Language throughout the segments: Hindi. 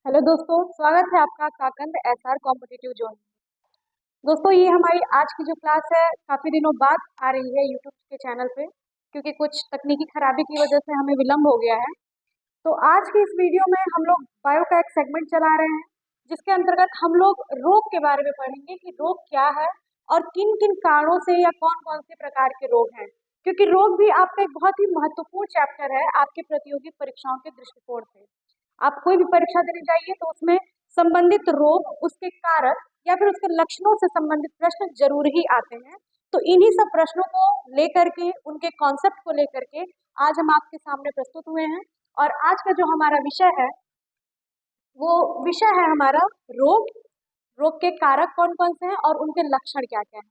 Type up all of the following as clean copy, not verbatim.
हेलो दोस्तों, स्वागत है आपका काकंद एसआर कॉम्पिटिटिव जोन में। दोस्तों, ये हमारी आज की जो क्लास है काफ़ी दिनों बाद आ रही है यूट्यूब के चैनल पे, क्योंकि कुछ तकनीकी खराबी की वजह से हमें विलम्ब हो गया है। तो आज की इस वीडियो में हम लोग बायो का एक सेगमेंट चला रहे हैं, जिसके अंतर्गत हम लोग रोग के बारे में पढ़ेंगे कि रोग क्या है और किन किन कारणों से या कौन कौन से प्रकार के रोग हैं। क्योंकि रोग भी आपका एक बहुत ही महत्वपूर्ण चैप्टर है आपके प्रतियोगी परीक्षाओं के दृष्टिकोण से। आप कोई भी परीक्षा देने जाइए तो उसमें संबंधित रोग, उसके कारक या फिर उसके लक्षणों से संबंधित प्रश्न जरूर ही आते हैं। तो इन्हीं सब प्रश्नों को लेकर के, उनके कॉन्सेप्ट को लेकर के आज हम आपके सामने प्रस्तुत हुए हैं। और आज का जो हमारा विषय है वो विषय है हमारा रोग। रोग के कारक कौन कौन से हैं और उनके लक्षण क्या क्या हैं,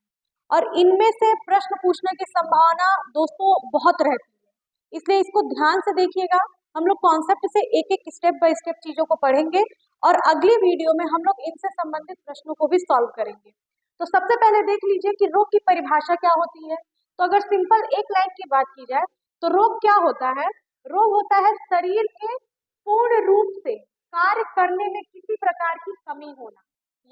और इनमें से प्रश्न पूछने की संभावना दोस्तों बहुत रहती है, इसलिए इसको ध्यान से देखिएगा। हम लोग कॉन्सेप्ट से एक एक स्टेप बाय स्टेप चीजों को पढ़ेंगे और अगली वीडियो में हम लोग इनसे संबंधित प्रश्नों को भी सॉल्व करेंगे। तो सबसे पहले देख लीजिए कि रोग की परिभाषा क्या होती है। तो अगर सिंपल एक लाइन की बात की जाए तो रोग क्या होता है? रोग होता है शरीर के पूर्ण रूप से कार्य करने में किसी प्रकार की कमी होना।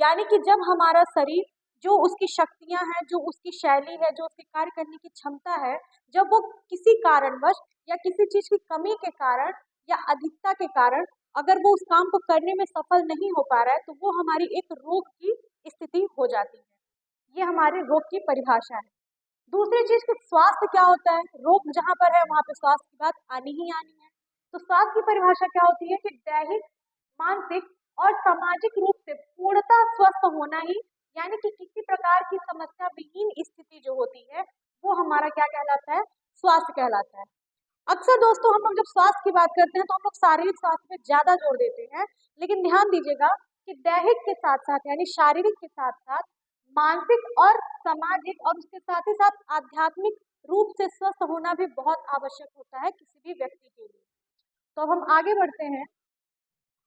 यानी कि जब हमारा शरीर, जो उसकी शक्तियां हैं, जो उसकी शैली है, जो उसकी कार्य करने की क्षमता है, जब वो किसी कारणवश या किसी चीज की कमी के कारण या अधिकता के कारण अगर वो उस काम को करने में सफल नहीं हो पा रहा है तो वो हमारी एक रोग की स्थिति हो जाती है। ये हमारे रोग की परिभाषा है। दूसरी चीज कि स्वास्थ्य क्या होता है। रोग जहां पर है वहां पे स्वास्थ्य की बात आनी ही आनी है। तो स्वास्थ्य की परिभाषा क्या होती है कि दैहिक, मानसिक और सामाजिक रूप से पूर्णतः स्वस्थ होना ही, यानी कि किसी प्रकार की समस्या विहीन स्थिति जो होती है वो हमारा क्या कहलाता है? स्वास्थ्य कहलाता है। अक्सर दोस्तों हम लोग जब स्वास्थ्य की बात करते हैं तो हम लोग शारीरिक स्वास्थ्य पे ज्यादा जोर देते हैं, लेकिन ध्यान दीजिएगा कि दैहिक के साथ साथ यानी शारीरिक के साथ साथ मानसिक और सामाजिक और उसके साथ ही साथ आध्यात्मिक रूप से स्वस्थ होना भी बहुत आवश्यक होता है किसी भी व्यक्ति के लिए। तो अब हम आगे बढ़ते हैं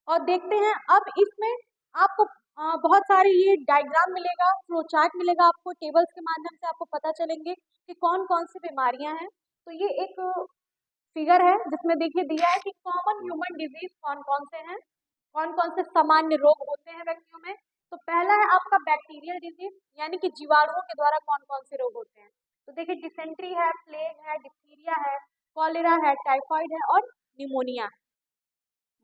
और देखते हैं। अब इसमें आपको बहुत सारे ये डायग्राम मिलेगा, फ्लो चार्ट मिलेगा, आपको टेबल्स के माध्यम से आपको पता चलेंगे कि कौन कौन सी बीमारियां हैं। तो ये एक फिगर है जिसमें देखिए दिया है कि कॉमन ह्यूमन डिजीज कौन कौन से हैं, कौन कौन से सामान्य रोग होते हैं व्यक्तियों में। तो पहला है आपका बैक्टीरियल डिजीज, यानी कि जीवाणुओं के द्वारा कौन कौन से रोग होते हैं। तो देखिए डिसेंट्री है, प्लेग है, डिप्थीरिया है, कॉलेरा है, टाइफाइड है और निमोनिया है।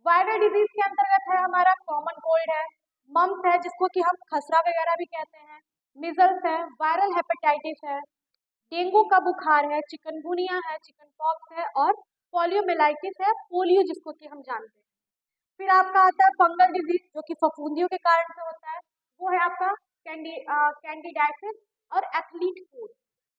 वायरल डिजीज के अंतर्गत है हमारा कॉमन कोल्ड है, मम्स है जिसको कि हम खसरा वगैरह भी कहते हैं, मिजल्स है, वायरल हेपेटाइटिस है, डेंगू का बुखार है, चिकनगुनिया है, चिकन पॉक्स है और पोलियोमिलाइटिस है, पोलियो जिसको कि हम जानते हैं। फिर आपका आता है फंगल डिजीज जो कि फफूंदियों के कारण से होता है, वो है आपका कैंडिडाइसिस और एथलीट फूड।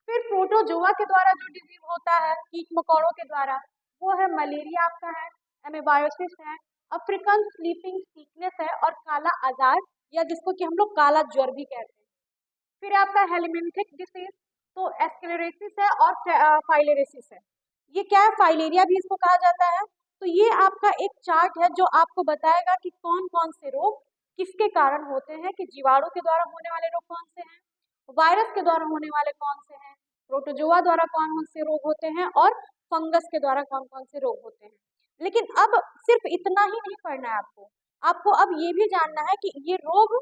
फिर प्रोटोजोआ के द्वारा जो डिजीज होता है कीट मकोड़ों के द्वारा, वो है मलेरिया आपका है, एमेबायोसिस है, अफ्रीकन स्लीपिंग सिकनेस है और काला आजार, या जिसको कि हम लोग काला ज्वर भी कहते हैं। फिर आपका हेलिमेंथिक डिसीज, तो एस्केलेरेसिस है और फाइलेरेसिस है। ये क्या है? फाइलेरिया भी इसको कहा जाता है। तो ये आपका एक चार्ट है जो आपको बताएगा कि कौन कौन से रोग किसके कारण होते हैं, कि जीवाणु के द्वारा होने वाले रोग कौन से हैं, वायरस के द्वारा होने वाले कौन से हैं, प्रोटोजोआ द्वारा कौन कौन से रोग होते हैं और फंगस के द्वारा कौन कौन से रोग होते हैं। लेकिन अब सिर्फ इतना ही नहीं पढ़ना है आपको, आपको अब ये भी जानना है कि ये रोग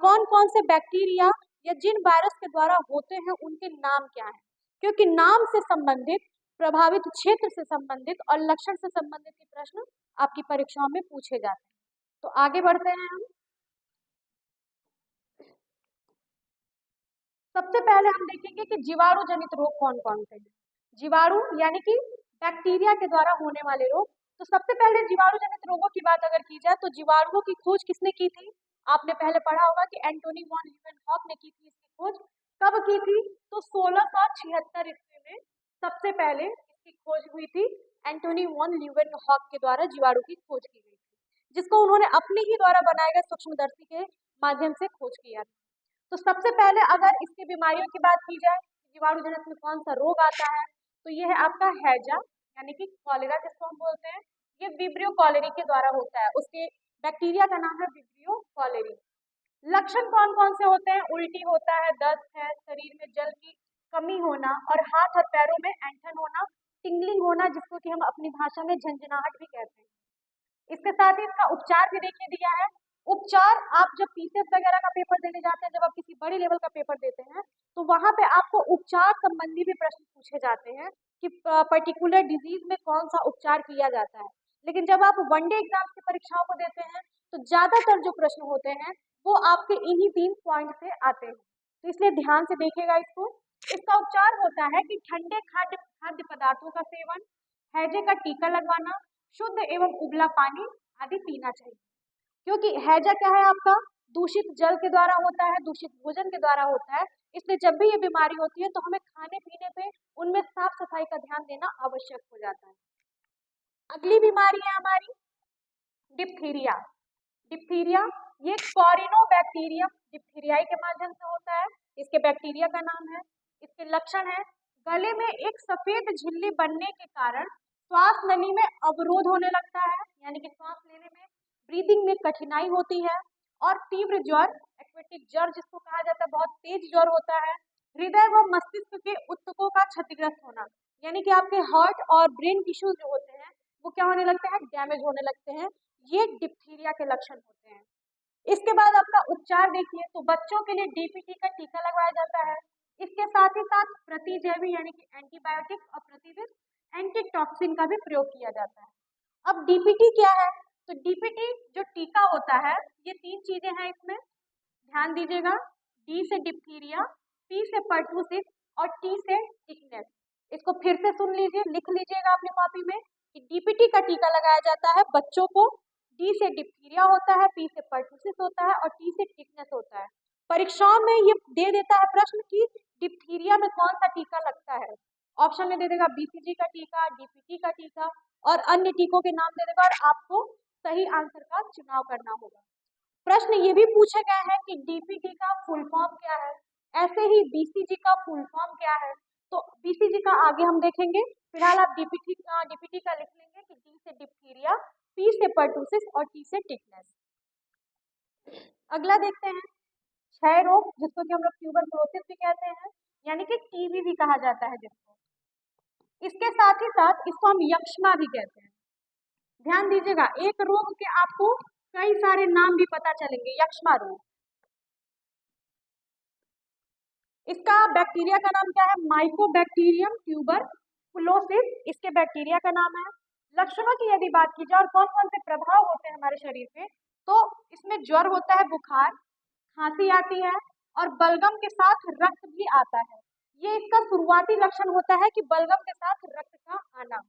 कौन कौन से बैक्टीरिया या जिन वायरस के द्वारा होते हैं उनके नाम क्या हैं। क्योंकि नाम से संबंधित, प्रभावित क्षेत्र से संबंधित और लक्षण से संबंधित के प्रश्न आपकी परीक्षाओं में पूछे जाते हैं। तो आगे बढ़ते हैं हम। सबसे पहले हम देखेंगे कि जीवाणु जनित रोग कौन कौन से हैं। जीवाणु यानी कि बैक्टीरिया के द्वारा होने वाले रोग। तो सबसे पहले जीवाणु जनित रोगों की बात अगर की जाए तो जीवाणुओं की खोज किसने की थी? आपने पहले पढ़ा होगा कि एंटोनी वॉन ल्यूवेनहॉक ने की थी इसकी खोज। कब की थी? तो 1676 ईस्वी में सबसे पहले इसकी खोज हुई थी। एंटोनी वॉन ल्यूवेनहॉक के द्वारा जीवाणु की खोज की गई थी, जिसको उन्होंने अपने ही द्वारा बनाए गए सूक्ष्मदर्शी के माध्यम से खोज किया था। तो सबसे पहले अगर इसकी बीमारियों की बात की जाए, जीवाणु जनित में कौन सा रोग आता है, तो ये है आपका हैजा, यानी कि कॉलेरा जिसको हम बोलते हैं। ये विब्रियो कॉलेरी के द्वारा होता है, उसके बैक्टीरिया का नाम है विब्रियो कॉलेरी। लक्षण कौन कौन से होते हैं? उल्टी होता है, दस्त है, शरीर में जल की कमी होना और हाथ और पैरों में ऐंठन होना, टिंगलिंग होना जिसको कि हम अपनी भाषा में झंझनाहट भी कहते हैं। इसके साथ ही इसका उपचार भी देखिए दिया है। उपचार, आप जब पीसीएस वगैरह का पेपर देने जाते हैं, जब आप किसी बड़े लेवल का पेपर देते हैं, तो वहां पे आपको उपचार संबंधी भी प्रश्न पूछे जाते हैं कि पर्टिकुलर डिजीज में कौन सा उपचार किया जाता है। लेकिन जब आप वनडे एग्जाम की परीक्षाओं को देते हैं, तो ज्यादातर जो प्रश्न होते हैं वो आपके इन्हीं 3 पॉइंट से आते हैं। तो इसलिए ध्यान से देखिएगा इसको। इसका उपचार होता है कि ठंडे खाद्य खाद्य पदार्थों का सेवन, हैजे का टीका लगवाना, शुद्ध एवं उबला पानी आदि पीना चाहिए। क्योंकि हैजा क्या है आपका, दूषित जल के द्वारा होता है, दूषित भोजन के द्वारा होता है। इसलिए जब भी ये बीमारी होती है तो हमें खाने पीने पे उनमें साफ सफाई का ध्यान देना आवश्यक हो जाता है। अगली बीमारी है हमारी डिप्थीरिया। डिप्थीरिया ये कॉरिनोबैक्टीरियम डिप्थीरियाई के माध्यम से होता है। इसके बैक्टीरिया का नाम है। इसके लक्षण है गले में एक सफेद झिल्ली बनने के कारण श्वास नली में अवरोध होने लगता है, यानी कि सांस लेने में, ब्रीदिंग में कठिनाई होती है, और तीव्र ज्वर, एक्वेटिक ज्वर जिसको कहा जाता है, बहुत तेज ज्वर होता है। हृदय व मस्तिष्क के ऊतकों का क्षतिग्रस्त होना, यानी कि आपके हार्ट और ब्रेन टिश्यूज जो होते हैं वो क्या होने लगते हैं, डैमेज होने लगते हैं। ये डिप्थीरिया के लक्षण होते हैं। इसके बाद आपका उपचार देखिए, तो बच्चों के लिए डीपीटी का टीका लगवाया जाता है। इसके साथ ही साथ प्रतिजैवी यानी कि एंटीबायोटिक और प्रतिविध एंटीटॉक्सिन का भी प्रयोग किया जाता है। अब डीपीटी क्या है, तो डीपीटी जो टीका होता है, ये 3 चीजें हैं इसमें, ध्यान दीजिएगा। डी से डिप्थीरिया, पी से पर्टुसिस और टी से टिकनेस। इसको फिर से सुन लीजिए, लिख लीजिएगा अपनी कॉपी में कि डीपीटी का टीका लगाया जाता है बच्चों को। डी से डिप्थीरिया होता है, पी से पर्टुसिस होता है और टी से टिकनेस होता है। परीक्षाओं में ये दे देता है प्रश्न कि डिप्थीरिया में कौन सा टीका लगता है। ऑप्शन में दे देगा बीसीजी का टीका, डीपीटी का टीका और अन्य टीकों के नाम दे देगा, और आपको सही आंसर का चुनाव करना होगा। प्रश्न ये भी पूछे गए हैं कि डीपीटी का फुल फॉर्म क्या है, ऐसे ही बीसीजी का फुल फॉर्म क्या है। तो बीसीजी का आगे हम देखेंगे, फिलहाल आप डीपीटी का लिख लेंगे कि डी से डिप्थीरिया, पी से पर्टुसिस और टी से टिटनेस। अगला देखते हैं क्षय रोग, जिसको कि हम लोग ट्यूबरकुलोसिस भी कहते हैं, यानी कि टीबी भी कहा जाता है जिसको। इसके साथ ही साथ इसको हम यक्ष्मा भी कहते हैं। ध्यान दीजिएगा, एक रोग के आपको कई सारे नाम भी पता चलेंगे। यक्ष्मा रोग, इसका बैक्टीरिया का नाम क्या है, माइकोबैक्टीरियम ट्यूबरकुलोसिस इसके बैक्टीरिया का नाम है। लक्षणों की यदि बात की जाए और कौन कौन से प्रभाव होते हैं हमारे शरीर पे, तो इसमें ज्वर होता है, बुखार, खांसी आती है और बलगम के साथ रक्त भी आता है। ये इसका शुरुआती लक्षण होता है कि बलगम के साथ रक्त का आना।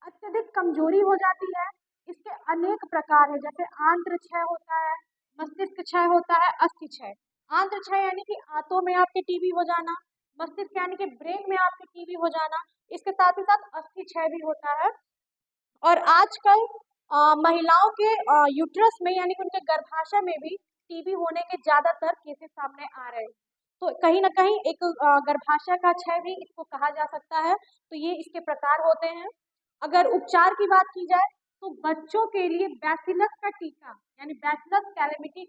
अत्यधिक कमजोरी हो जाती है। इसके अनेक प्रकार है, जैसे आंत्र क्षय होता है, मस्तिष्क क्षय होता है, अस्थि क्षय। आंत्र क्षय यानी कि आंतों में आपके टीबी हो जाना, मस्तिष्क यानी कि ब्रेन में आपके टीबी हो जाना, इसके साथ ही साथ अस्थि क्षय भी होता है। और आजकल महिलाओं के यूट्रस में यानी कि उनके गर्भाशय में भी टीबी होने के ज्यादातर केसेस सामने आ रहे हैं। तो कहीं ना कहीं एक गर्भाशय का क्षय भी इसको कहा जा सकता है। तो ये इसके प्रकार होते हैं। अगर उपचार की बात की जाए तो बच्चों के लिए बैसिलस का टीका यानी बैसिलस कैलेमिटी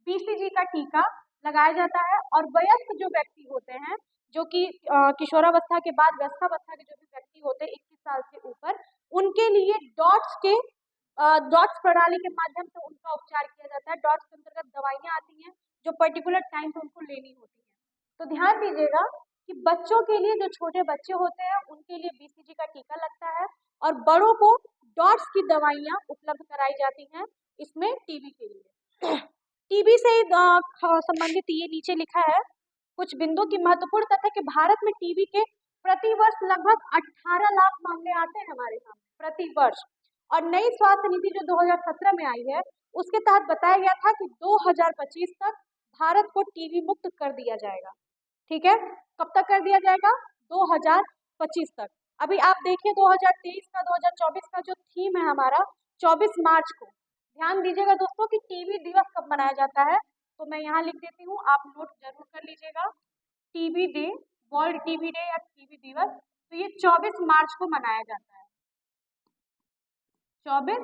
बीसीजी का टीका लगाया जाता है। और वयस्क जो व्यक्ति होते हैं, जो कि किशोरावस्था के बाद वयस्कावस्था के जो भी व्यक्ति होते हैं 21 साल से ऊपर, उनके लिए डॉट्स प्रणाली के माध्यम से उनका उपचार किया जाता है। डॉट्स के अंतर्गत दवाइयाँ आती हैं जो पर्टिकुलर टाइम पे उनको लेनी होती है। तो ध्यान दीजिएगा कि बच्चों के लिए, जो छोटे बच्चे होते हैं उनके लिए बीसीजी का टीका लगता है और बड़ों को डॉट्स की दवाइयाँ उपलब्ध कराई जाती हैं इसमें टीबी के लिए। टीबी से संबंधित ये नीचे लिखा है कुछ बिंदु की महत्वपूर्ण तथ्य कि भारत में टीबी के प्रति वर्ष लगभग 18 लाख मामले आते हैं हमारे सामने प्रति वर्ष। और नई स्वास्थ्य नीति जो 2017 में आई है, उसके तहत बताया गया था कि 2025 तक भारत को टीबी मुक्त कर दिया जाएगा। ठीक है, कब तक कर दिया जाएगा, 2025 तक। अभी आप देखिए 2023 का 2024 का जो थीम है हमारा 24 मार्च को, ध्यान दीजिएगा दोस्तों कि टीबी दिवस कब मनाया जाता है। तो मैं यहाँ लिख देती हूँ, आप नोट जरूर कर लीजिएगा। TB day, world TB day या टीबी दिवस, तो ये 24 मार्च को मनाया जाता है। 24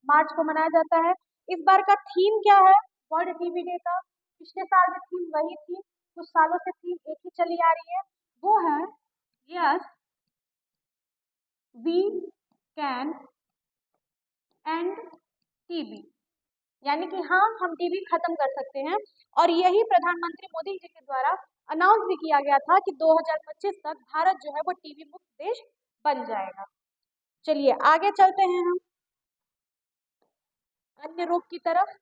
मार्च को मनाया जाता है। इस बार का थीम क्या है वर्ल्ड टीबी डे का, पिछले साल में थीम वही थी, कुछ सालों से थीम एक ही चली आ रही है, वो है yes we can and TB, यानी कि हाँ हम टीबी खत्म कर सकते हैं। और यही प्रधानमंत्री मोदी जी के द्वारा अनाउंस भी किया गया था कि 2025 तक भारत जो है वो टीबी मुक्त देश बन जाएगा। चलिए आगे चलते हैं हम अन्य रोग की तरफ।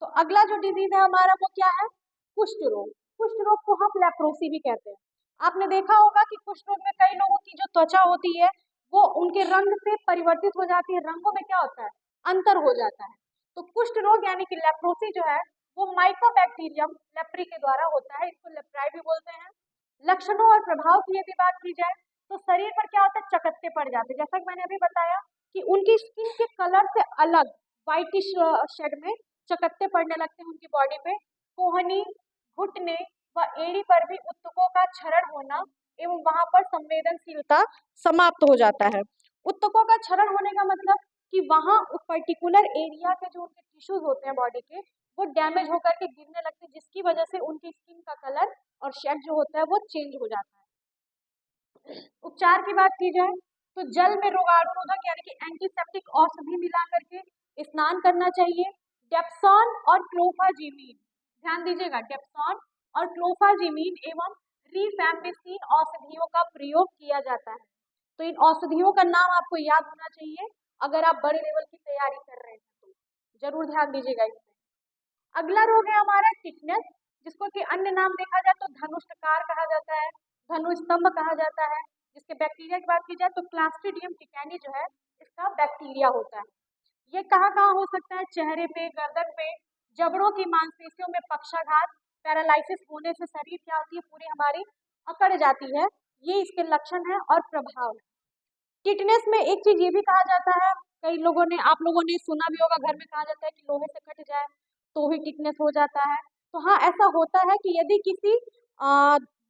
तो अगला जो डिजीज है हमारा वो क्या है? कुष्ठ रोग। कुष्ठ रोग को हम लेप्रोसी भी कहते हैं। आपने देखा होगा कि कुष्ठ रोग में कई लोगों की जो त्वचा होती है वो उनके रंग से परिवर्तित हो जाती है, रंगों में क्या होता है? अंतर हो जाता है। तो कुष्ठ रोग यानी कि लेप्रोसी जो है वो माइकोबैक्टीरियम लेप्री के द्वारा होता है, इसको लेप्राई भी बोलते हैं। लक्षणों और प्रभाव की यदि बात की जाए तो शरीर पर क्या होता है? चकत्ते पड़ जाते हैं, जैसा कि मैंने अभी बताया कि उनकी स्किन के कलर से अलग व्हाइटिश शेड में चकत्ते पड़ने लगते हैं उनकी बॉडी पे। कोहनी, घुटने व एड़ी पर भी उत्तकों का क्षरण होना एवं वहां पर संवेदनशीलता समाप्त हो जाता है। उत्तकों का क्षरण होने का मतलब कि वहां उस पर्टिकुलर एरिया के जो उनके टिश्यूज होते हैं बॉडी के वो डैमेज होकर के गिरने लगते हैं, जिसकी वजह से उनकी स्किन का कलर और शेड जो होता है वो चेंज हो जाता है। उपचार की बात की जाए तो जल में रोगाणुरोधक यानी कि एंटीसेप्टिक औषधि मिला करके स्नान करना चाहिए। डेप्सॉन और क्लोफाजीमीन, ध्यान दीजिएगा, डेप्सॉन और क्लोफाजीमीन एवं रिफैम्पिसिन औषधियों का प्रयोग किया जाता है। तो इन औषधियों का नाम आपको याद होना चाहिए अगर आप बड़े लेवल की तैयारी कर रहे हैं तो जरूर ध्यान दीजिएगा इसमें। अगला रोग है हमारा टिटनेस, जिसको कि अन्य नाम देखा जाए तो धनुष्कार कहा जाता है, धनुस्तंभ कहा जाता है। जिसके बैक्टीरिया की बात की जाए तो क्लास्ट्रीडियम टिकानी जो है इसका बैक्टीरिया होता है। ये कहाँ कहाँ हो सकता है? चेहरे पे, गर्दन पे, जबड़ों की मांसपेशियों में पक्षाघात, पैरालिसिस होने से शरीर क्या होती है? पूरी हमारी अकड़ जाती है। ये इसके लक्षण है और प्रभाव है। टिटनेस में एक चीज ये भी कहा जाता है, कई लोगों ने, आप लोगों ने सुना भी होगा, घर में कहा जाता है कि लोहे से कट जाए तो ही टिटनेस हो जाता है। तो हाँ ऐसा होता है कि यदि किसी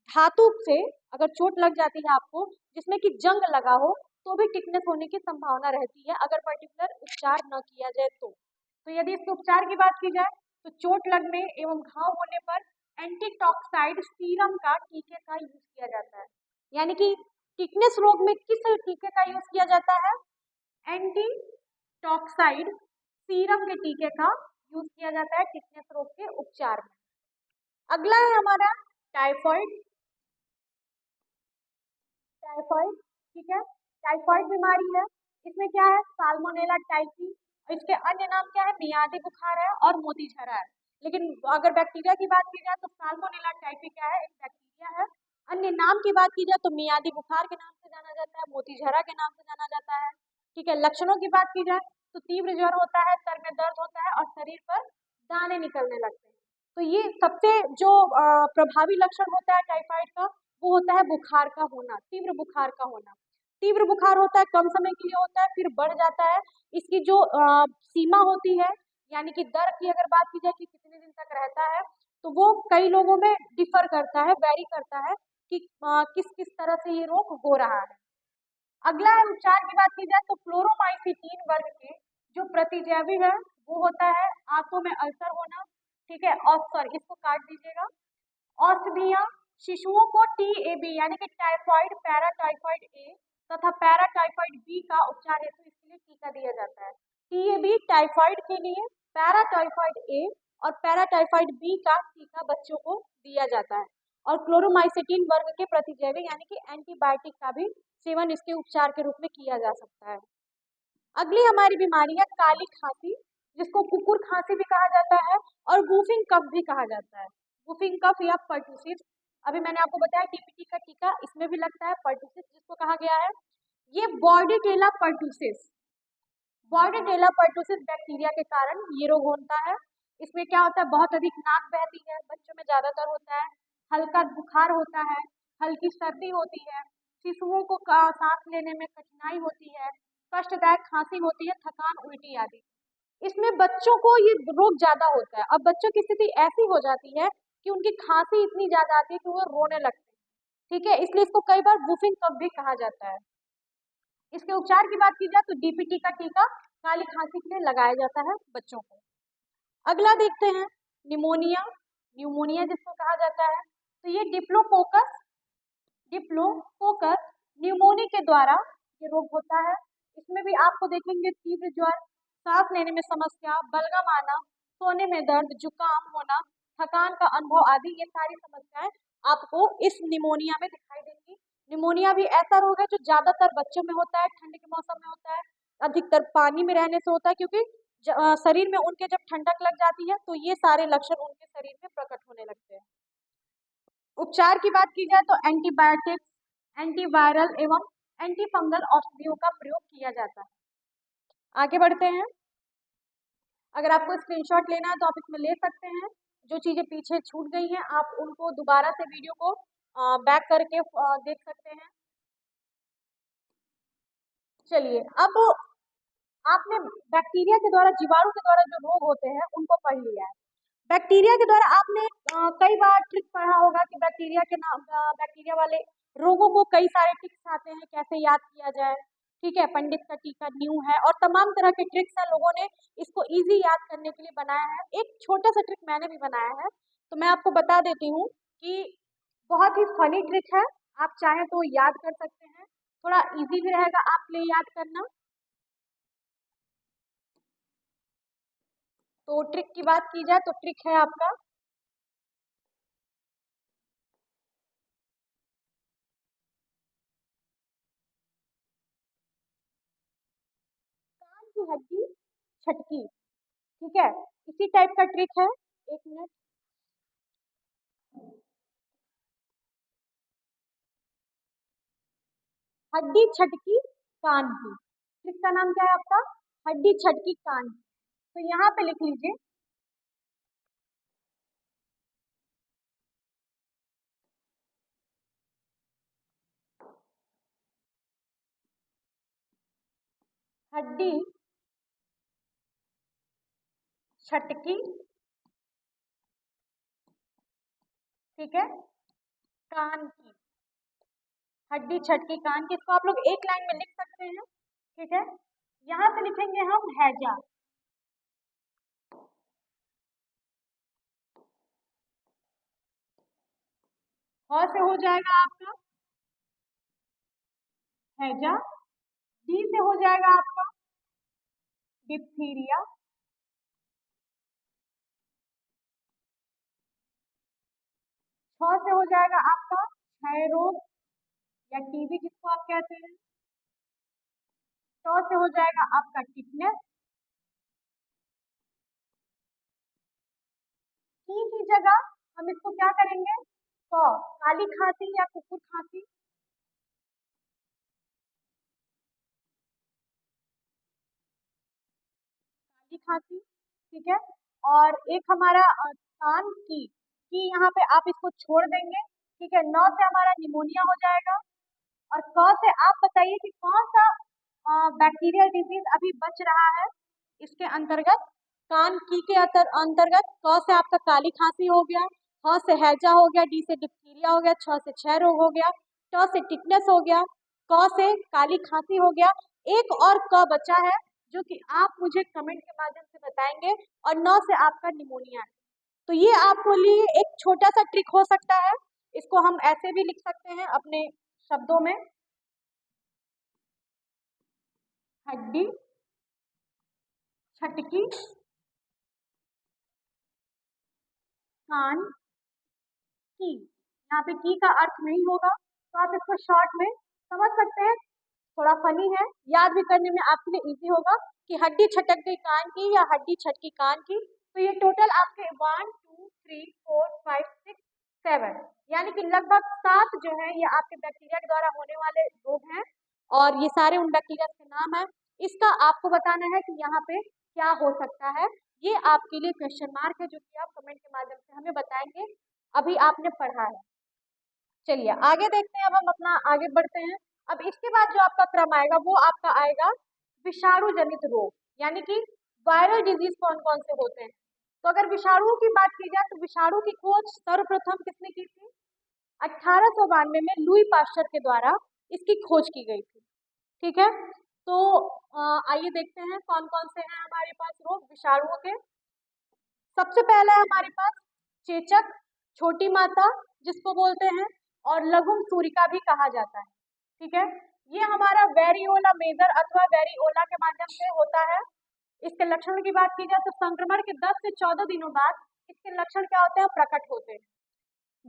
धातु से अगर चोट लग जाती है आपको जिसमें कि जंग लगा हो तो भी टिटनेस होने की संभावना रहती है अगर पर्टिकुलर उपचार न किया जाए तो यदि इसके उपचार की बात की जाए तो चोट लगने एवं घाव होने पर एंटीटॉक्साइड सीरम का टीके का यूज किया जाता है। यानी कि टिटनेस रोग में किस टीके का यूज किया जाता है? एंटीटॉक्साइड सीरम के टीके का यूज किया जाता है टिटनेस रोग के उपचार में। अगला है हमारा टाइफाइड। टाइफाइड, ठीक है, टाइफाइड बीमारी है। इसमें क्या है? Salmonella typhi. इसके अन्य नाम क्या है? मियादी बुखार है और मोतीझरा है। लेकिन अगर बैक्टीरिया की बात की जाए तो साल्मोनेला टाइफी क्या है? एक बैक्टीरिया है। अन्य नाम की बात की जाए तो मियादी बुखार के नाम से जाना जाता है, मोतीझरा के नाम से जाना जाता है। ठीक है, लक्षणों की बात की जाए तो तीव्र ज्वर होता है, सर में दर्द होता है और शरीर पर दाने निकलने लगते हैं। तो ये सबसे जो प्रभावी लक्षण होता है टाइफाइड का वो होता है बुखार का होना, तीव्र बुखार का होना। तीव्र बुखार होता है, कम समय के लिए होता है, फिर बढ़ जाता है। इसकी जो सीमा होती है यानी कि दर की अगर बात की जाए कि कितने दिन तक रहता है तो वो कई लोगों में डिफर करता है, वेरी करता है कि किस किस तरह से ये रोग हो रहा है। अगला है उपचार की बात की जाए तो फ्लोरोमाइसिटीन वर्ग के जो प्रतिजैवी है वो होता है आंखों में अल्सर होना, ठीक है, और सॉरी इसको काट दीजिएगा, औषधियां शिशुओं को टीएबी यानी कि टाइफाइड, पैराटाइफाइड ए तथा पैराटाइफाइड बी का उपचार हेतु इसके लिए टीका दिया जाता है। टीएबी टाइफाइड के लिए, पैराटाइफाइड ए और पैराटाइफाइड बी का टीका बच्चों को दिया जाता है। और क्लोरोमाइसिटीन वर्ग के प्रतिजैवी यानी कि एंटीबायोटिक का भी सेवन इसके उपचार के रूप में किया जा सकता है। अगली हमारी बीमारी है काली खांसी, जिसको कुकुर खांसी भी कहा जाता है और वूफिंग कफ भी कहा जाता है। वूफिंग कफ या पर्टुसिस, अभी मैंने आपको बताया टीपीटी का टीका इसमें भी लगता है, पर्टुसिस जिसको कहा गया है। ये बॉर्डीटेला पर्टुसिस, बॉर्डीटेला पर्टुसिस बैक्टीरिया के कारण ये रोग होता है। इसमें क्या होता है? बहुत अधिक नाक बहती है, बच्चों में ज्यादातर होता है, हल्का बुखार होता है, हल्की सर्दी होती है, शिशुओं को सांस लेने में कठिनाई होती है, कष्टदायक खांसी होती है, थकान, उल्टी आदि। इसमें बच्चों को ये रोग ज्यादा होता है। अब बच्चों की स्थिति ऐसी हो जाती है कि उनकी खांसी इतनी ज्यादा आती है कि वो रोने लगते हैं, ठीक है, इसलिए इसको कई बार वुफिंग कफ भी कहा जाता है। इसके उपचार की बात की जाए तो डीपीटी का टीका काली खांसी के लिए लगाया जाता है बच्चों को। अगला देखते हैं निमोनिया, न्यूमोनिया जिसको कहा जाता है। तो ये डिप्लोकोकस न्यूमोनी के द्वारा ये रोग होता है। इसमें भी आपको देखेंगे तीव्र ज्वर, सांस लेने में समस्या, बलगम आना, सोने में दर्द, जुकाम होना, थकान का अनुभव आदि, ये सारी समस्याएं आपको इस निमोनिया में दिखाई देंगी। निमोनिया भी ऐसा रोग है जो ज्यादातर बच्चों में होता है, ठंड के मौसम में होता है, अधिकतर पानी में रहने से होता है, क्योंकि शरीर में उनके जब ठंडक लग जाती है तो ये सारे लक्षण उनके शरीर में प्रकट होने लगते हैं। उपचार की बात की जाए तो एंटीबायोटिक्स, एंटीवायरल एवं एंटीफंगल औषधियों का प्रयोग किया जाता है। आगे बढ़ते हैं। अगर आपको स्क्रीनशॉट लेना है तो आप इसमें ले सकते हैं। जो चीजें पीछे छूट गई हैं आप उनको दोबारा से वीडियो को बैक करके देख सकते हैं। चलिए, अब आपने बैक्टीरिया के द्वारा, जीवाणु के द्वारा जो रोग होते हैं उनको पढ़ लिया है। बैक्टीरिया के द्वारा आपने कई बार ट्रिक पढ़ा होगा कि बैक्टीरिया के नाम, बैक्टीरिया वाले रोगों को कई सारे ट्रिक्स आते हैं कैसे याद किया जाए। ठीक है, पंडित का टीका न्यू है और तमाम तरह के ट्रिक्स हैं, लोगों ने इसको इजी याद करने के लिए बनाया है। एक छोटा सा ट्रिक मैंने भी बनाया है, तो मैं आपको बता देती हूँ कि बहुत ही फनी ट्रिक है। आप चाहें तो याद कर सकते हैं, थोड़ा इजी भी रहेगा आपके लिए याद करना। तो ट्रिक की बात की जाए तो ट्रिक है आपका, कान की हड्डी छटकी। ठीक है, इसी टाइप का ट्रिक है। एक मिनट। हड्डी छटकी कान की, ट्रिक का नाम क्या है आपका? हड्डी छटकी कान की। तो यहाँ पे लिख लीजिए, हड्डी छटकी, ठीक है, कान की। हड्डी छटकी कान की, इसको आप लोग एक लाइन में लिख सकते हैं। ठीक है, यहाँ पे लिखेंगे हम हैजा। ह से हो जाएगा आपका हैजा, डी से हो जाएगा आपका डिप्थीरिया, छ से हो जाएगा आपका क्षय रोग या टीबी जिसको आप कहते हैं, ट से हो जाएगा आपका टिटनेस, की जगह हम इसको क्या करेंगे, क, काली खांसी या कुकुर खांसी, काली खांसी। ठीक है, और एक हमारा कान की यहाँ पे आप इसको छोड़ देंगे। ठीक है, नौ से हमारा निमोनिया हो जाएगा, और क से आप बताइए कि कौन सा बैक्टीरियल डिजीज अभी बच रहा है इसके अंतर्गत। कान की के अंतर्गत क से आपका काली खांसी हो गया, ह से हैजा हो गया, डी से डिप्थीरिया हो गया, छ से क्षय रोग हो गया, ट से टिटनेस हो गया, क से काली खांसी हो गया। एक और क बचा है जो कि आप मुझे कमेंट के माध्यम से बताएंगे, और 9 से आपका निमोनिया है। तो ये आपके लिए एक छोटा सा ट्रिक हो सकता है। इसको हम ऐसे भी लिख सकते हैं अपने शब्दों में, हड्डी छटकी कान की। यहाँ पे की का अर्थ नहीं होगा, तो आप इसको शॉर्ट में समझ सकते हैं। थोड़ा फनी है, याद भी करने में आपके लिए इजी होगा कि हड्डी छटक गई कान की या हड्डी छटकी कान की। तो ये टोटल आपके 1 2 3 4 5 6 7, यानी कि लगभग 7 जो है ये आपके बैक्टीरिया के द्वारा होने वाले रोग हैं, और ये सारे उन बैक्टीरिया के नाम है। इसका आपको बताना है कि यहाँ पे क्या हो सकता है। ये आपके लिए क्वेश्चन मार्क है जो कि आप कमेंट के माध्यम से हमें बताएंगे। अभी आपने पढ़ा है। चलिए आगे देखते हैं, अब हम अपना आगे बढ़ते हैं। अब इसके बाद जो आपका क्रम आएगा वो आपका आएगा विषाणु जनित रोग, यानी कि वायरल डिजीज कौन कौन से होते हैं। तो अगर विषाणुओं की बात की जाए तो विषाणु की खोज सर्वप्रथम किसने की थी? 1892 में लुई पास्चर के द्वारा इसकी खोज की गई थी। ठीक है, तो आइए देखते हैं कौन कौन से हैं हमारे पास रोग विषाणुओं के। सबसे पहला है हमारे पास चेचक, छोटी माता जिसको बोलते हैं, और लघुम सूरिका भी कहा जाता है। ठीक है, ये हमारा वेरियोला मेजर अथवा वेरियोला के माध्यम से होता है। इसके लक्षण की बात की जाए तो संक्रमण के 10 से 14 दिनों बाद इसके लक्षण क्या होते हैं, प्रकट होते हैं।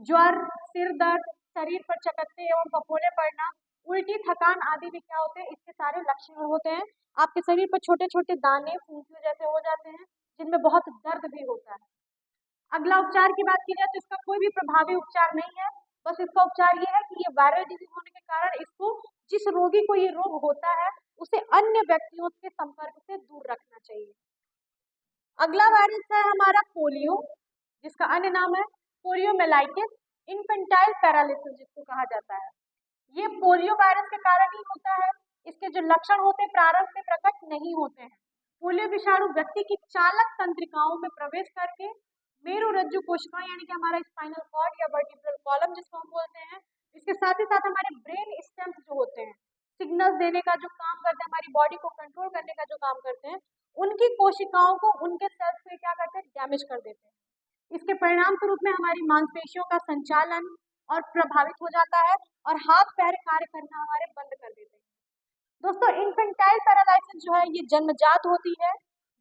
ज्वर, सिर दर्द, शरीर पर चकत्ते एवं फफोले पड़ना, उल्टी, थकान आदि भी क्या होते हैं, इसके सारे लक्षण होते हैं। आपके शरीर पर छोटे छोटे दाने फुंसियों जैसे हो जाते हैं, जिनमें बहुत दर्द भी होता है। अगला उपचार की बात की जाए तो इसका कोई भी प्रभावी उपचार नहीं है, बस इसका उपचार ये है कि ये वायरल डिजीज होने के कारण इसको, जिस रोगी को ये रोग होता है, उसे अन्य व्यक्तियों के संपर्क से दूर रखना चाहिए। अगला वायरस है हमारा पोलियो, जिसका अन्य नाम है पोलियोमेलाइटिस इन्फेंटाइल पैरालिसिस जिसको कहा जाता है। ये पोलियो वायरस के कारण ही होता है। इसके जो लक्षण होते हैं प्रारंभ में प्रकट नहीं होते हैं। पोलियो विषाणु व्यक्ति की चालक तंत्रिकाओं में प्रवेश करके मेरुरज्जु कोशिका यानी कि हमारा स्पाइनल कॉर्ड या वर्टिब्रल कॉलम जिसको हम बोलते हैं, इसके साथ ही साथ हमारे ब्रेन स्टेम्स जो होते हैं, सिग्नल्स देने का जो काम करते हैं, हमारी बॉडी को कंट्रोल करने का जो काम करते हैं, उनकी कोशिकाओं को, उनके सेल्स पे क्या करते हैं, डैमेज कर देते हैं। इसके परिणाम स्वरूप में हमारी मांसपेशियों का संचालन और प्रभावित हो जाता है और हाथ पैर कार्य करना हमारे बंद कर देते हैं। दोस्तों, इन्फेंटाइल पैरालिसिस जो है ये जन्मजात होती है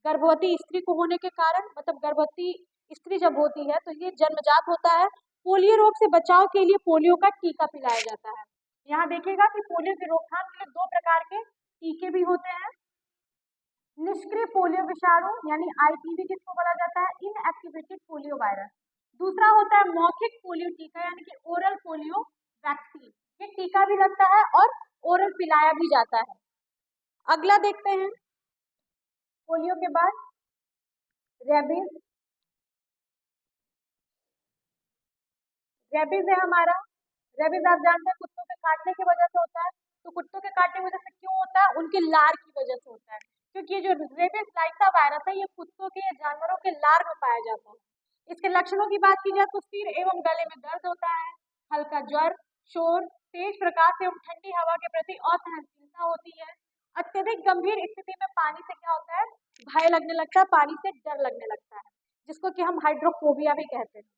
गर्भवती स्त्री को होने के कारण, मतलब गर्भवती स्त्री जब होती है तो ये जन्मजात होता है। पोलियो रोग से बचाव के लिए पोलियो का टीका पिलाया जाता है। यहाँ देखिएगा कि पोलियो की रोकथाम के लिए 2 प्रकार के टीके भी होते हैं। निष्क्रिय पोलियो विषाणु यानी आईपीवी जिसको बोला जाता है, इनएक्टिवेटेड पोलियो वायरस। दूसरा होता है मौखिक पोलियो टीका यानी कि ओरल पोलियो वैक्सीन। ये टीका भी लगता है और ओरल पिलाया भी जाता है। अगला देखते हैं पोलियो के बाद रेबीज। रेबीज है हमारा, रेबीज आप जानते हैं कुत्तों के काटने की वजह से होता है। तो कुत्तों के काटने की वजह से क्यों होता है, उनके लार की वजह से होता है, क्योंकि ये जो रेबीज लाइसा वायरस है ये कुत्तों के या जानवरों के लार में पाया जाता है। इसके लक्षणों की बात की जाए तो सिर एवं गले में दर्द होता है, हल्का ज्वर, शोर, तेज प्रकाश एवं ठंडी हवा के प्रति असहनशीलता होती है। अत्यधिक गंभीर स्थिति में पानी से क्या होता है, भय लगने लगता है, पानी से डर लगने लगता है, जिसको कि हम हाइड्रोफोबिया भी कहते हैं।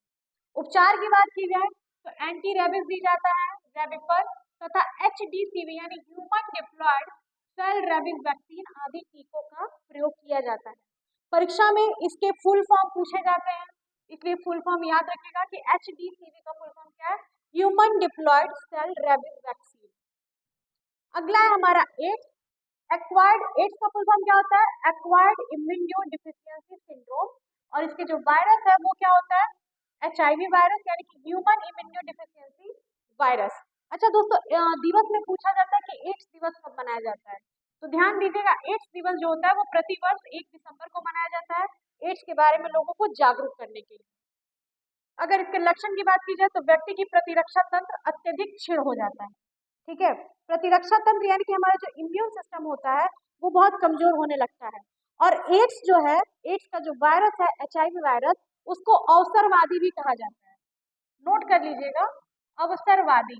उपचार की बात की जाए तो एंटी रेबीज दी जाता है, रेबिफर तथा HDCV यानी human diploid cell rabies vaccine आदि टीकों का प्रयोग किया जाता है। परीक्षा में इसके फुल फॉर्म पूछे जाते हैं, इसलिए फुल फॉर्म याद रखिएगा कि HDCV का फुल फॉर्म क्या है, human diploid cell rabies vaccine. अगला है हमारा एड्स। एक्वायर्ड एड्स का फुल फॉर्म क्या होता है, एक्वायर्ड इम्यूनो डिफिशियंसी सिंड्रोम, और इसके जो वायरस है वो क्या होता है, HIV वायरस यानी कि ह्यूमन इम्यूनो डिफिशियंसी वायरस। अच्छा दोस्तों, दिवस में पूछा जाता है कि एड्स दिवस कब मनाया जाता है, तो ध्यान दीजिएगा एड्स दिवस जो होता है वो प्रतिवर्ष 1 दिसंबर को मनाया जाता है, एड्स के बारे में लोगों को जागरूक करने के लिए। अगर इसके लक्षण की बात की जाए तो व्यक्ति की प्रतिरक्षा तंत्र अत्यधिक क्षीण हो जाता है। ठीक है, प्रतिरक्षा तंत्र यानी कि हमारा जो इम्यून सिस्टम होता है वो बहुत कमजोर होने लगता है। और एड्स जो है, एड्स का जो वायरस है HIV वायरस, उसको अवसरवादी भी कहा जाता है। नोट कर लीजिएगा, अवसरवादी,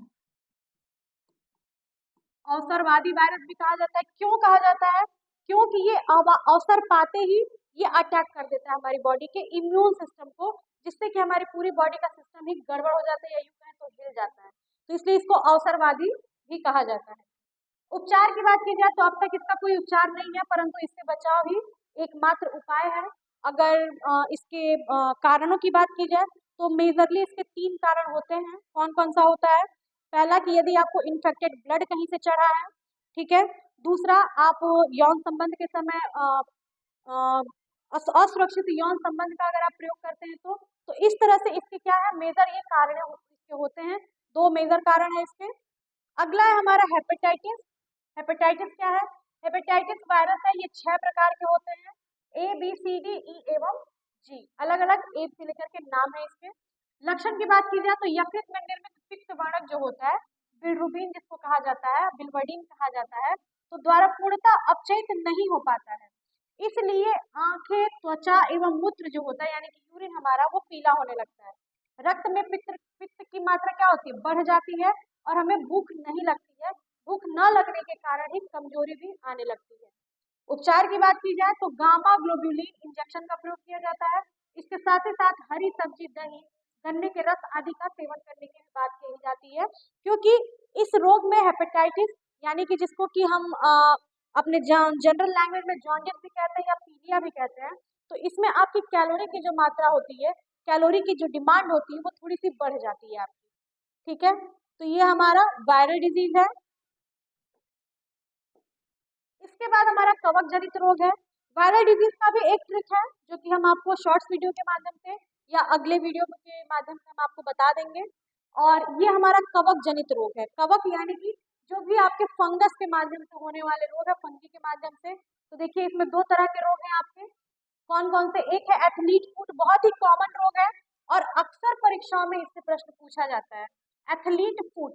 अवसरवादी वायरस भी कहा जाता है। क्यों कहा जाता है, क्योंकि ये अवसर पाते ही ये अटैक कर देता है हमारी बॉडी के इम्यून सिस्टम को, जिससे कि हमारी पूरी बॉडी का सिस्टम ही गड़बड़ हो जाता है या यूं कहें तो हिल जाता है, तो इसलिए इसको अवसरवादी भी कहा जाता है। उपचार की बात की जाए तो अब तक इसका कोई उपचार नहीं है, परंतु इससे बचाव ही एकमात्र उपाय है। अगर इसके कारणों की बात की जाए तो मेजरली इसके 3 कारण होते हैं। कौन कौन सा होता है, पहला कि यदि आपको इन्फेक्टेड ब्लड कहीं से चढ़ा है, ठीक है। दूसरा, आप यौन संबंध के समय असुरक्षित यौन संबंध का अगर आप प्रयोग करते हैं तो इस तरह से इसके क्या है, मेजर ये कारण इसके होते हैं, 2 मेजर कारण है इसके। अगला है हमारा हेपेटाइटिस। हेपेटाइटिस क्या है, हेपेटाइटिस वायरस है, ये 6 प्रकार के होते हैं, ABCDE एवं G, अलग अलग ए से लेकर के नाम है इसके। लक्षण की बात की जाए तो यकृत में निर्मित पित्त वर्णक जो होता है, बिलिरुबिन जिसको कहा जाता है, बिलिवर्डिन कहा जाता है, तो द्वारा पूर्णतः अपचयित नहीं हो पाता है, इसलिए आंखें, त्वचा एवं मूत्र जो होता है यानी कि यूरिन हमारा वो पीला होने लगता है। रक्त में पित्त की मात्रा क्या होती है, बढ़ जाती है और हमें भूख नहीं लगती है, भूख न लगने के कारण ही कमजोरी भी आने लगती है। उपचार की बात की जाए तो गामा ग्लोब्यूलिन इंजेक्शन का प्रयोग किया जाता है। इसके साथ ही साथ हरी सब्जी, दही, गन्ने के रस आदि का सेवन करने की बात कही जाती है, क्योंकि इस रोग में हेपेटाइटिस यानी कि जिसको कि हम अपने जनरल लैंग्वेज में जॉन्डिस भी कहते हैं या पीलिया भी कहते हैं। तो इसमें आपकी कैलोरी की जो मात्रा होती है, कैलोरी की जो डिमांड होती है वो थोड़ी सी बढ़ जाती है आपकी। ठीक है, तो ये हमारा वायरल डिजीज है। इसके बाद हमारा कवक जनित रोग है। वायरल डिजीज का भी एक ट्रिक है जो कि हम आपको शॉर्ट्स वीडियो के माध्यम से या अगले वीडियो के माध्यम से हम आपको बता देंगे। और ये हमारा कवक जनित रोग है। कवक यानी कि जो भी आपके फंगस के माध्यम से होने वाले रोग है, फंगी के माध्यम से। तो देखिए इसमें दो तरह के रोग हैं आपके। कौन कौन से? एक है एथलीट फुट, बहुत ही कॉमन रोग है और अक्सर परीक्षाओं में इससे प्रश्न पूछा जाता है। एथलीट फुट,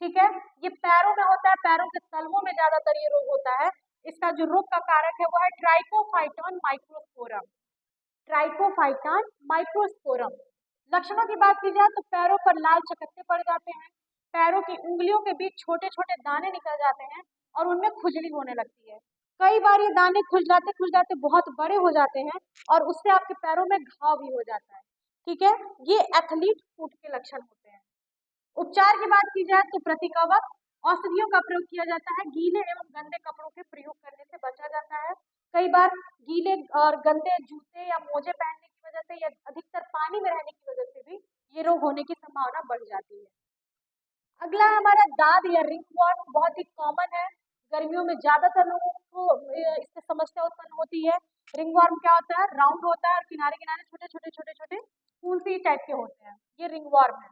ठीक है, ये पैरों में होता है, पैरों के तलवों में ज्यादातर ये रोग होता है। इसका जो रोग का कारक है वो है ट्राइकोफाइटॉन माइक्रोस्पोरम। Trichophyton microsporum. लक्षणों की बात की जाए तो पैरों पर लाल चकत्ते पड़ जाते हैं, पैरों की उंगलियों के बीच छोटे छोटे दाने निकल जाते हैं और उनमें खुजली होने लगती है। कई बार ये दाने खुल जाते बहुत बड़े हो जाते हैं और उससे आपके पैरों में घाव भी हो जाता है। ठीक है, ये एथलीट फुट के लक्षण होते हैं। उपचार की बात की जाए तो प्रतिकवक औषधियों का प्रयोग किया जाता है। गीले एवं गंदे कपड़ों के प्रयोग करने से बचा जाता है। कई बार गीले और गंदे जूते या मोजे पहनने की वजह से या अधिकतर पानी में रहने की वजह से भी ये रोग होने की संभावना बढ़ जाती है। अगला है हमारा दाद या रिंगवॉर्म, बहुत ही कॉमन है। गर्मियों में ज्यादातर लोगों को इससे समस्या उत्पन्न होती है। रिंगवॉर्म क्या होता है? राउंड होता है और किनारे किनारे छोटे छोटे छोटे छोटे फूल सी टाइप के होते हैं, ये रिंगवॉर्म है।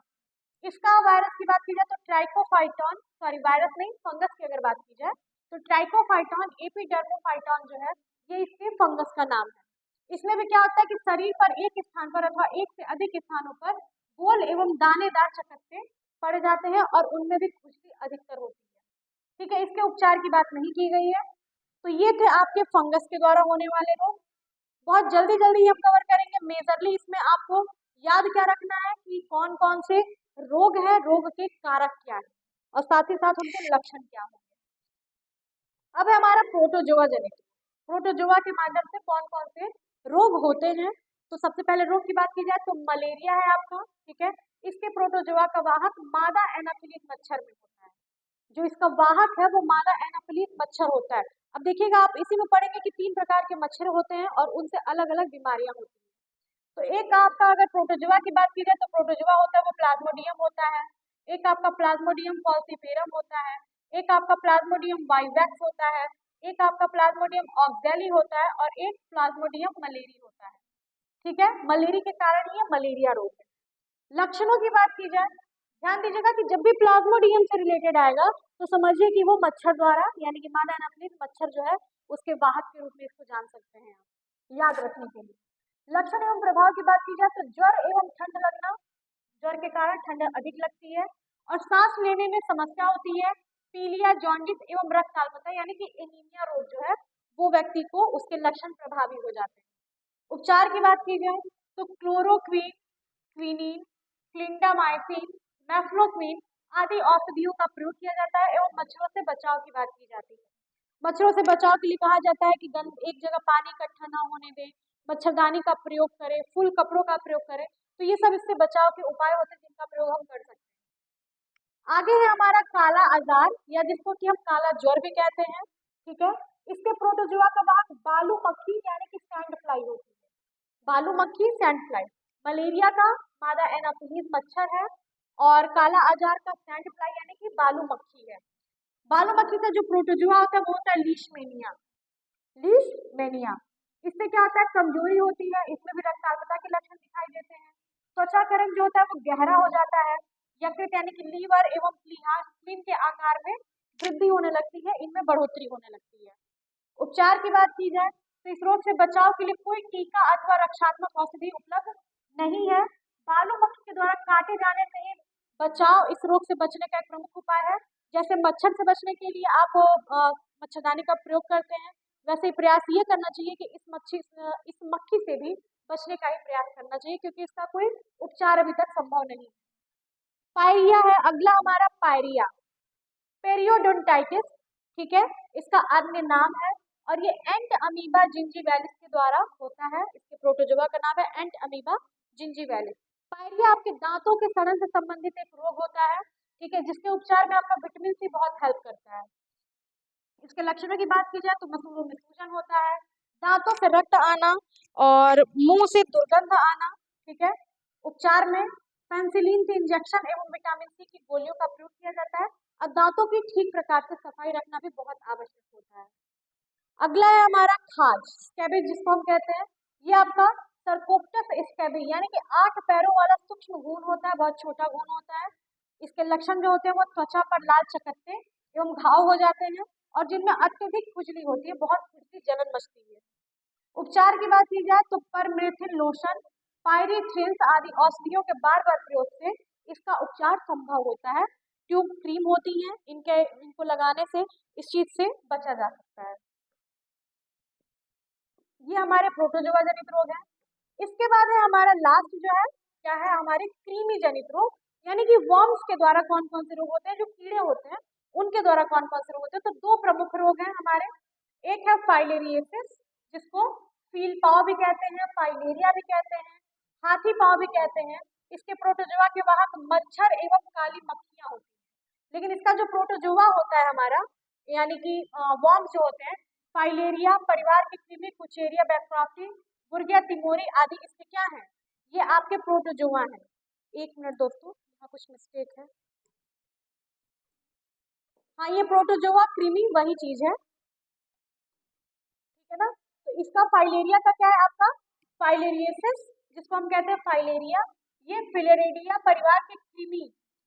इसका वायरस की बात की जाए तो ट्राइकोफाइटॉन, सॉरी वायरस नहीं, फंगस की अगर बात की जाए तो ट्राइकोफाइटॉन एपिडर्मोफाइटॉन जो है ये इसके फंगस का नाम है। इसमें भी क्या होता है कि शरीर पर एक स्थान पर अथवा एक से अधिक स्थानों पर गोल एवं दानेदार चकत्ते पड़ जाते हैं और उनमें भी खुजली अधिकतर होती है। ठीक है, इसके उपचार की बात नहीं की गई है। तो ये थे आपके फंगस के द्वारा होने वाले रोग। बहुत जल्दी जल्दी हम कवर करेंगे। मेजरली इसमें आपको याद क्या रखना है कि कौन कौन से रोग है, रोग के कारक क्या है और साथ ही साथ उनके लक्षण क्या होंगे। अब है हमारा प्रोटोजोआ जेनेटिक्स। प्रोटोजोआ के माध्यम से कौन कौन से रोग होते हैं। तो सबसे पहले रोग की बात की जाए तो मलेरिया है आपका। ठीक है, इसके प्रोटोजोआ का वाहक मादा एनाफिलीज मच्छर में होता है। जो इसका वाहक है वो मादा एनाफिलीज मच्छर होता है। अब देखिएगा आप इसी में पढ़ेंगे कि 3 प्रकार के मच्छर होते हैं और उनसे अलग अलग बीमारियां होती हैं। तो एक आपका अगर प्रोटोजोआ की बात की जाए तो प्रोटोजोआ होता है वो प्लाज्मोडियम होता है। एक आपका प्लाज्मोडियम फॉल्सीफेरम होता है। एक आपका प्लाज्मोडियम वाइवैक्स होता है। एक आपका प्लाज्मोडियम ऑक्जेली होता है और एक प्लाज्मोडियम मलेरी होता है। ठीक है, मलेरी के कारण ये मलेरिया रोग है। लक्षणों की बात की जाए, ध्यान दीजिएगा कि जब भी प्लाज्मोडियम से रिलेटेड आएगा तो समझिए कि वो मच्छर द्वारा यानी कि मादा एनाफिलीज मच्छर जो है उसके वाहक के रूप में इसको जान सकते हैं आप, याद रखने के लिए। लक्षण एवं प्रभाव की बात की जाए तो ज्वर एवं ठंड लगना, ज्वर के कारण ठंड अधिक लगती है और सांस लेने में समस्या होती है। पीलिया, जॉन्डिस एवं रक्त अल्पता यानी कि एनीमिया रोग जो है वो व्यक्ति को उसके लक्षण प्रभावी हो जाते हैं। उपचार की बात की जाए तो क्लोरोक्वीन, क्विनीन, क्लिंडामाइसिन, मेफ्लोक्विन आदि औषधियों का प्रयोग किया जाता है एवं मच्छरों से बचाव की बात की जाती है। मच्छरों से बचाव के लिए कहा जाता है कि एक जगह पानी इकट्ठा ना होने दें, मच्छरदानी का प्रयोग करें, फुल कपड़ों का प्रयोग करें। तो ये सब इससे बचाव के उपाय होते हैं जिनका प्रयोग हम कर सकते हैं। आगे है हमारा काला आजार या जिसको कि हम काला ज्वर भी कहते हैं। ठीक है, इसके प्रोटोजोआ का वाहक बालू मक्खी यानी कि सैंड फ्लाई होती है। बालू मक्खी, सैंड फ्लाई। मलेरिया का मादा एनाफिलीज मच्छर है और काला आजार का सैंड फ्लाई यानी कि बालू मक्खी है। बालू मक्खी का जो प्रोटोजोआ होता है वो होता है लीशमेनिया। लीशमेनिया, इससे क्या होता है? कमजोरी होती है, इसमें भी रक्ताल्पता के लक्षण दिखाई देते हैं। त्वचा का रंग जो होता है वो गहरा हो जाता है। यकृत यानी कि लीवर एवं प्लीहा स्प्लीन के आकार में वृद्धि होने लगती है, इनमें बढ़ोतरी होने लगती है। उपचार की बात की जाए तो इस रोग से बचाव के लिए कोई टीका अथवा रक्षात्मक औषधि उपलब्ध नहीं है। बालू मक्खी के द्वारा काटे जाने से ही बचाव इस रोग से बचने का एक प्रमुख उपाय है। जैसे मच्छर से बचने के लिए आप मच्छरदानी का प्रयोग करते हैं, वैसे ही प्रयास ये करना चाहिए कि इस मक्खी से भी बचने का ही प्रयास करना चाहिए क्योंकि इसका कोई उपचार अभी तक संभव नहीं है। पायरिया है अगला हमारा, पायरिया, पेरियोडोंटाइटिस। ठीक है, इसका अन्य नाम है और ये एंट अमीबा जिंजीवैलिस के द्वारा होता है। इसके प्रोटोजोआ का नाम है एंट अमीबा जिंजीवैलिस। पायरिया आपके दांतों के सड़न से संबंधित एक रोग होता है। ठीक है, जिसके उपचार में आपका विटामिन सी बहुत हेल्प करता है। इसके लक्षणों की बात की जाए तो मसूड़ों में सूजन होता है, दांतों से रक्त आना और मुंह से दुर्गंध आना। ठीक है। उपचार में पेनिसिलिन के इंजेक्शन एवं विटामिन सी की गोलियों का प्रयोग किया जाता है और दांतों की ठीक प्रकार से सफाई रखना भी बहुत आवश्यक होता है। अगला है हमारा खाज, स्कैबिज जिसको हम कहते हैं। ये आपका सरकोप्टस स्कैबी यानी कि 8 पैरों वाला सूक्ष्म घून होता है, बहुत छोटा घून होता है। इसके लक्षण जो होते हैं वो त्वचा पर लाल चकत्ते एवं घाव हो जाते हैं और जिनमें अत्यधिक खुजली होती है, बहुत खुजली जलन मचती है। उपचार की बात की जाए तो परमेथ्रिन लोशन, पायरीथ्रिन्स आदि औषधियों के बार बार प्रयोग से इसका उपचार संभव होता है। ट्यूब क्रीम होती है, इनको लगाने से इस चीज से बचा जा सकता है। ये हमारे प्रोटोजोआ जनित रोग है। इसके बाद है हमारा लास्ट जो है क्या है, हमारे कृमि जनित रोग, यानी कि वर्म्स के द्वारा कौन कौन से रोग होते हैं, जो कीड़े होते हैं उनके द्वारा कौन कौन से रोग होते हैं। तो दो प्रमुख रोग हैं हमारे, एक है फाइलेरियोसिस जिसको फील पाव भी कहते हैं, फाइलेरिया भी कहते हैं, हाथी पाव भी कहते हैं। इसके प्रोटोजोआ के वाहक मच्छर एवं काली मक्खियां होती हैं। लेकिन इसका जो प्रोटोजोआ होता है हमारा, यानी कि वर्म्स जो होते हैं, फाइलेरिया परिवार की कृमि, कुचेरिया बैक्टीरिया, बुर्गिया तिमोरी आदि इसके क्या है, ये आपके प्रोटोजोआ हैं। एक मिनट दोस्तों, यहाँ कुछ मिस्टेक है। हाँ, ये प्रोटोजोआ कृमि वही चीज है, ठीक है ना। तो इसका फाइलेरिया का क्या है आपका, फाइलेरियोसिस जिसको हम कहते हैं फाइलेरिया, ये फिलेरिडिया परिवार के कृमि,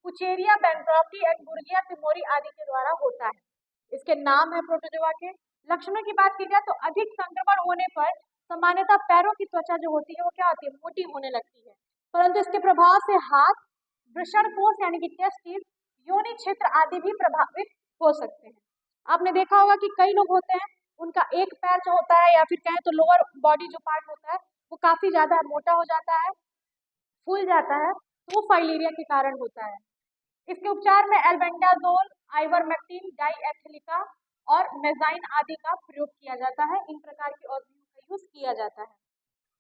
कुचेरिया बैक्टीरिया एंड बुर्गिया तिमोरी आदि के द्वारा होता है। इसके नाम है प्रोटोजोआ के। लक्षणों की बात की जाए तो अधिक संक्रमण होने पर सामान्यतः पैरों की त्वचा जो होती है वो क्या होती है, मोटी होने लगती है, परंतु इसके प्रभाव से हाथ, वृषण कोष यानी कि टेस्टिस, योनि क्षेत्र आदि भी प्रभावित हो सकते हैं। आपने देखा होगा कि कई लोग होते हैं उनका एक पैर जो होता है या फिर कहें तो लोअर बॉडी जो पार्ट होता है वो काफी ज्यादा मोटा हो जाता है, फूल जाता है, तो वो फाइलेरिया के कारण होता है। इसके उपचार में एल्बेंडाजोल, आइवरमेक्टिन, डाइएथिलिका और मेजाइन आदि का प्रयोग किया जाता है। इन प्रकार की औषधियों का यूज किया जाता है।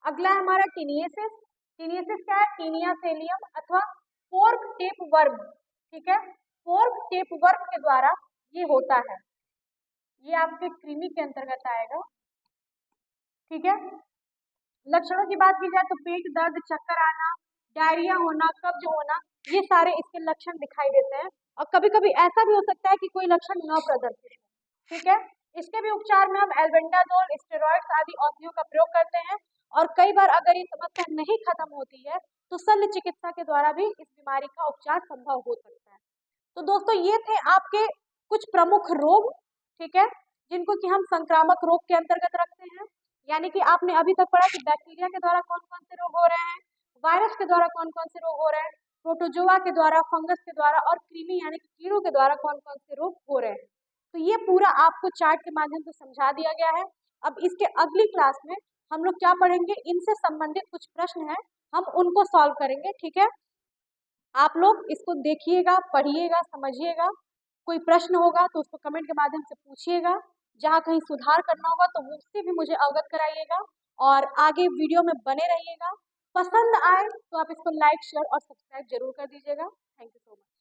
अगला है हमारा टीनियसिस। टीनियसिस क्या है, टीनिया सेलियम अथवा फोर्क टेप वर्म। ठीक है, फोर्क टेप वर्म के द्वारा ये होता है, ये आपके कृमि के अंतर्गत आएगा। ठीक है। लक्षणों की बात की जाए तो पेट दर्द, चक्कर आना, डायरिया होना, कब्ज होना, ये सारे इसके लक्षण दिखाई देते हैं। और कभी कभी ऐसा भी हो सकता है कि कोई लक्षण न प्रदर्शित हो। ठीक है। इसके भी उपचार में हम एल्बेंडाजोल, स्टेरॉइड्स आदि औषधियों का प्रयोग करते हैं और कई बार अगर ये समस्या नहीं खत्म होती है तो शल्य चिकित्सा के द्वारा भी इस बीमारी का उपचार संभव हो सकता है। तो दोस्तों ये थे आपके कुछ प्रमुख रोग, ठीक है, जिनको कि हम संक्रामक रोग के अंतर्गत रखते हैं। यानी कि आपने अभी तक पढ़ा कि बैक्टीरिया के द्वारा कौन कौन से रोग हो रहे हैं, वायरस के द्वारा कौन कौन से रोग हो रहे हैं, प्रोटोजोआ के द्वारा, फंगस के द्वारा और कृमि यानी कि कीड़ों के द्वारा कौन कौन से रोग हो रहे हैं। तो ये पूरा आपको चार्ट के माध्यम से समझा दिया गया है। अब इसके अगली क्लास में हम लोग क्या पढ़ेंगे, इनसे संबंधित कुछ प्रश्न हैं, हम उनको सॉल्व करेंगे। ठीक है, आप लोग इसको देखिएगा, पढ़िएगा, समझिएगा। कोई प्रश्न होगा तो उसको कमेंट के माध्यम से पूछिएगा, जहाँ कहीं सुधार करना होगा तो उससे भी मुझे अवगत कराइएगा और आगे वीडियो में बने रहिएगा। पसंद आए तो आप इसको लाइक, शेयर और सब्सक्राइब जरूर कर दीजिएगा। Thank you so much.